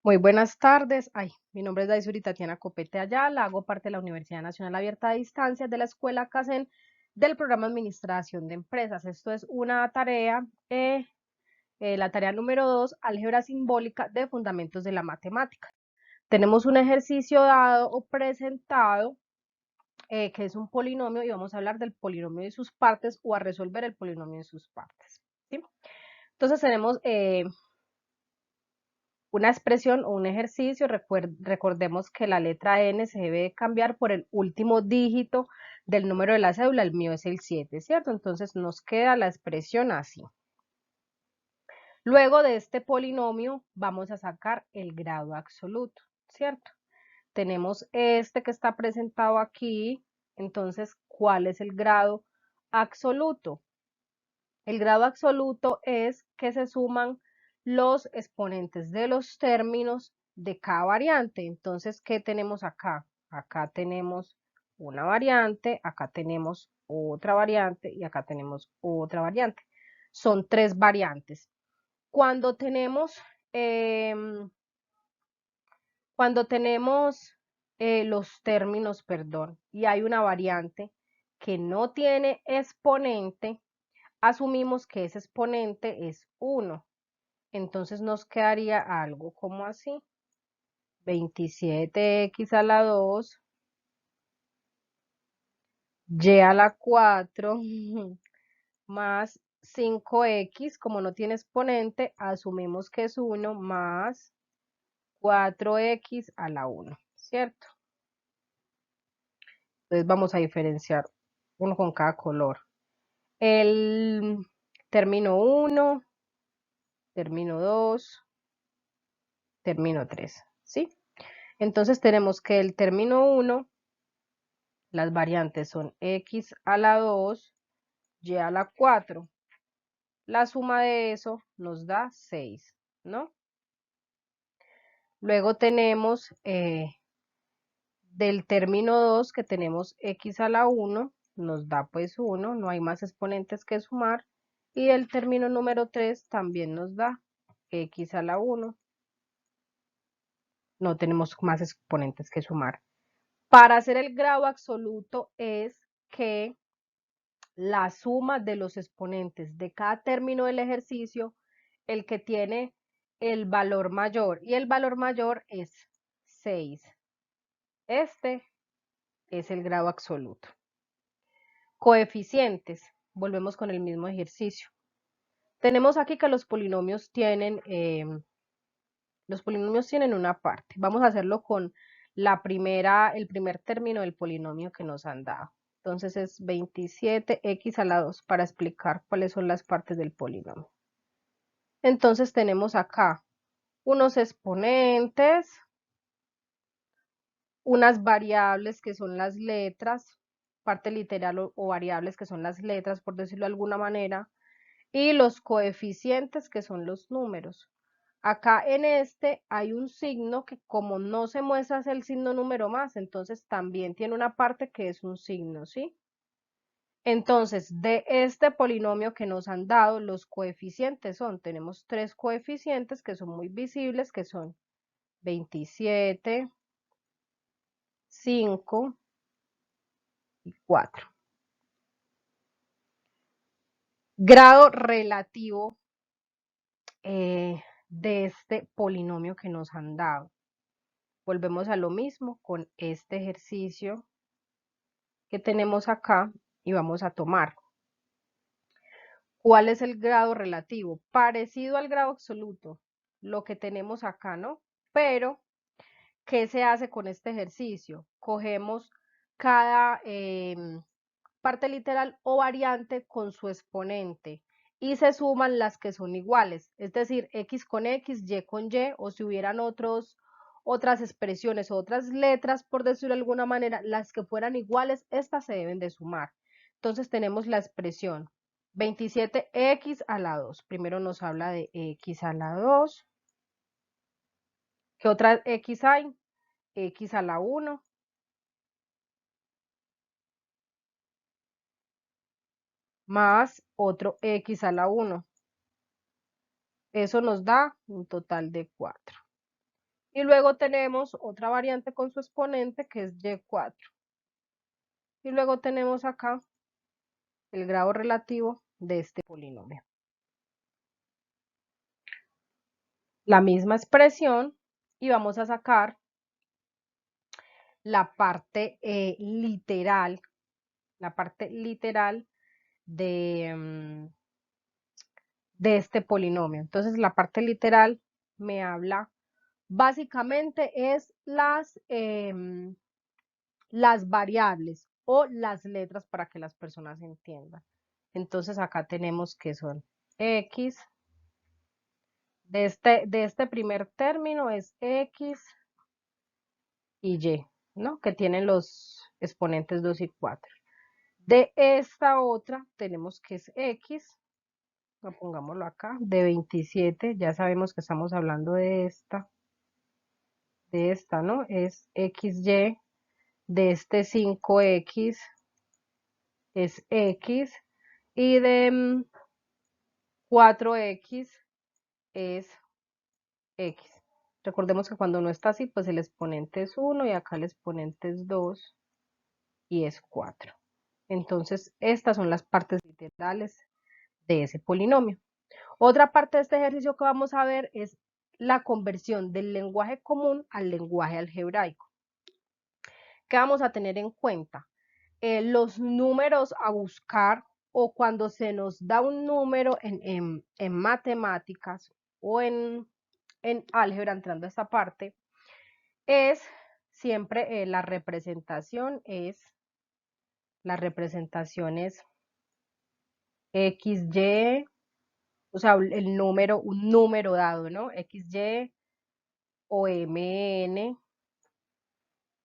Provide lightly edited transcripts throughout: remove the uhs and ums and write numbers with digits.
Muy buenas tardes. Mi nombre es Daisuri Tatiana Copete Ayala, hago parte de la Universidad Nacional Abierta a Distancia de la Escuela CASEN del programa Administración de Empresas. Esto es una tarea, la tarea número 2, álgebra simbólica de fundamentos de la matemática. Tenemos un ejercicio dado o presentado que es un polinomio y vamos a hablar del polinomio y sus partes o a resolver el polinomio y sus partes. ¿Sí? Entonces tenemos una expresión o un ejercicio, recordemos que la letra N se debe cambiar por el último dígito del número de la cédula, el mío es el 7, ¿cierto? Entonces nos queda la expresión así. Luego de este polinomio vamos a sacar el grado absoluto, ¿cierto? Tenemos este que está presentado aquí, entonces, ¿cuál es el grado absoluto? El grado absoluto es que se suman los exponentes de los términos de cada variante. Entonces, ¿qué tenemos acá? Acá tenemos una variante, acá tenemos otra variante y acá tenemos otra variante. Son tres variantes. Cuando tenemos, em, los términos, perdón, y hay una variante que no tiene exponente, asumimos que ese exponente es 1. Entonces nos quedaría algo como así. 27x a la 2, y a la 4, más 5x, como no tiene exponente, asumimos que es 1 más 4x a la 1, ¿cierto? Entonces vamos a diferenciar uno con cada color. El término 1, término 2, término 3, ¿sí? Entonces tenemos que el término 1, las variantes son x a la 2, y a la 4. La suma de eso nos da 6, ¿no? Luego tenemos del término 2 que tenemos x a la 1, nos da pues 1, no hay más exponentes que sumar. Y el término número 3 también nos da x a la 1, no tenemos más exponentes que sumar. Para hacer el grado absoluto es que la suma de los exponentes de cada término del ejercicio, el que tiene el valor mayor, y el valor mayor es 6. Este es el grado absoluto. Coeficientes. Volvemos con el mismo ejercicio. Tenemos aquí que los polinomios tienen una parte. Vamos a hacerlo con el primer término del polinomio que nos han dado. Entonces es 27x a la 2 para explicar cuáles son las partes del polinomio. Entonces tenemos acá unos exponentes, unas variables que son las letras, parte literal o variables que son las letras, por decirlo de alguna manera, y los coeficientes que son los números. Acá en este hay un signo que como no se muestra es el signo número más, entonces también tiene una parte que es un signo, ¿sí? Entonces, de este polinomio que nos han dado, los coeficientes tenemos tres coeficientes que son muy visibles, que son 27, 5 y 4. Grado relativo de este polinomio que nos han dado. Volvemos a lo mismo con este ejercicio que tenemos acá y vamos a tomar. ¿Cuál es el grado relativo? Parecido al grado absoluto, lo que tenemos acá, ¿no? Pero, ¿qué se hace con este ejercicio? Cogemos cada parte literal o variante con su exponente y se suman las que son iguales, es decir, x con x, y con y, o si hubieran otras expresiones o otras letras, por decirlo de alguna manera, las que fueran iguales, estas se deben de sumar. Entonces tenemos la expresión 27x a la 2. Primero nos habla de x a la 2. ¿Qué otra x hay? X a la 1. Más otro x a la 1. Eso nos da un total de 4. Y luego tenemos otra variante con su exponente que es y4. Y luego tenemos acá el grado relativo de este polinomio. La misma expresión y vamos a sacar la parte literal, de, de este polinomio. Entonces la parte literal me habla, básicamente es las variables o las letras para que las personas entiendan. Entonces acá tenemos que son x, de este primer término es x y y, ¿no? Que tienen los exponentes 2 y 4. De esta otra tenemos que es x, pongámoslo acá, de 27, ya sabemos que estamos hablando de esta, ¿no? Es xy, de este 5x es x, y de 4x es x. Recordemos que cuando no está así, pues el exponente es 1 y acá el exponente es 2 y es 4. Entonces, estas son las partes literales de ese polinomio. Otra parte de este ejercicio que vamos a ver es la conversión del lenguaje común al lenguaje algebraico. ¿Qué vamos a tener en cuenta? Los números a buscar o cuando se nos da un número en matemáticas o en álgebra, entrando a esta parte, es siempre la representación es XY, o sea, un número dado, ¿no? XY o MN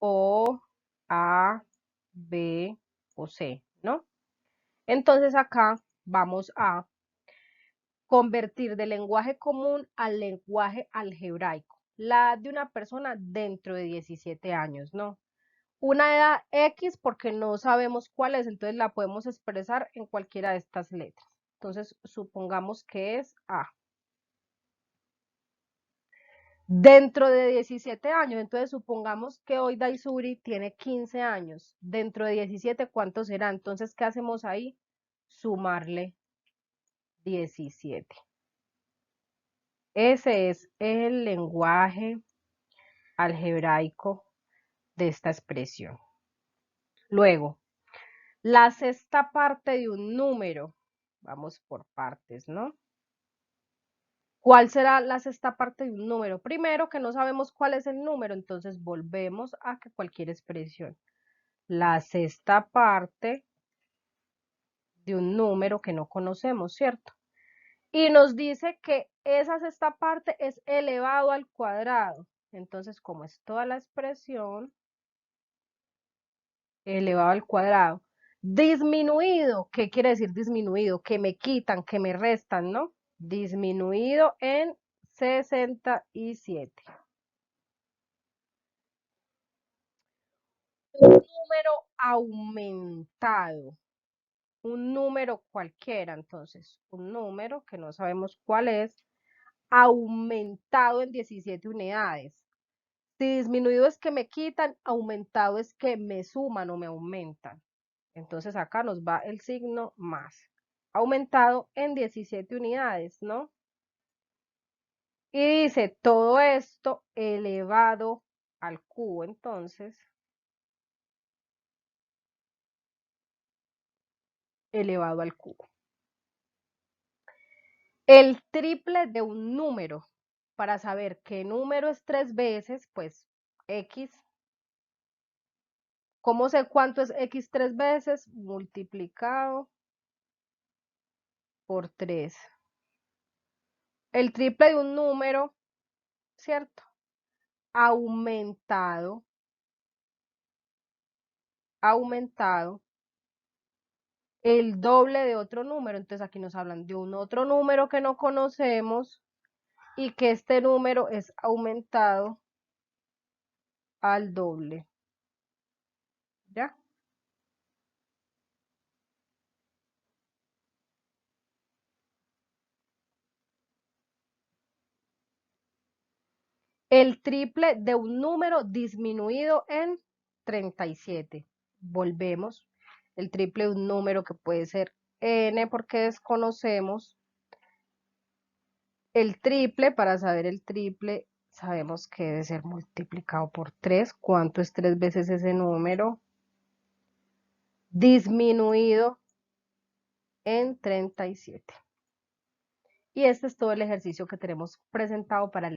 o A, B o C, ¿no? Entonces acá vamos a convertir del lenguaje común al lenguaje algebraico. La edad de una persona dentro de 17 años, ¿no? Una edad X porque no sabemos cuál es, entonces la podemos expresar en cualquiera de estas letras. Entonces, supongamos que es A. Dentro de 17 años, entonces supongamos que hoy Daisuri tiene 15 años. Dentro de 17, ¿cuánto será? Entonces, ¿qué hacemos ahí? Sumarle 17. Ese es el lenguaje algebraico de esta expresión. Luego, la sexta parte de un número. Vamos por partes, ¿no? ¿Cuál será la sexta parte de un número? Primero, que no sabemos cuál es el número, entonces volvemos a que cualquier expresión. La sexta parte de un número que no conocemos, ¿cierto? Y nos dice que esa sexta parte es elevado al cuadrado. Entonces, como es toda la expresión, elevado al cuadrado. Disminuido, ¿qué quiere decir disminuido? Que me quitan, que me restan, ¿no? Disminuido en 67. Un número aumentado, un número cualquiera, entonces, un número que no sabemos cuál es, aumentado en 17 unidades. Si disminuido es que me quitan, aumentado es que me suman o me aumentan. Entonces acá nos va el signo más. Aumentado en 17 unidades, ¿no? Y dice todo esto elevado al cubo, entonces, elevado al cubo. El triple de un número. Para saber qué número es 3 veces, pues X. ¿Cómo sé cuánto es X 3 veces? Multiplicado por 3. El triple de un número, ¿cierto? Aumentado, aumentado, el doble de otro número. Entonces aquí nos hablan de un otro número que no conocemos y que este número es aumentado al doble. ¿Ya? el triple de un número disminuido en 37. Volvemos. El triple de un número que puede ser n porque desconocemos. El triple, para saber el triple, sabemos que debe ser multiplicado por 3. ¿Cuánto es 3 veces ese número? Disminuido en 37. Y este es todo el ejercicio que tenemos presentado para el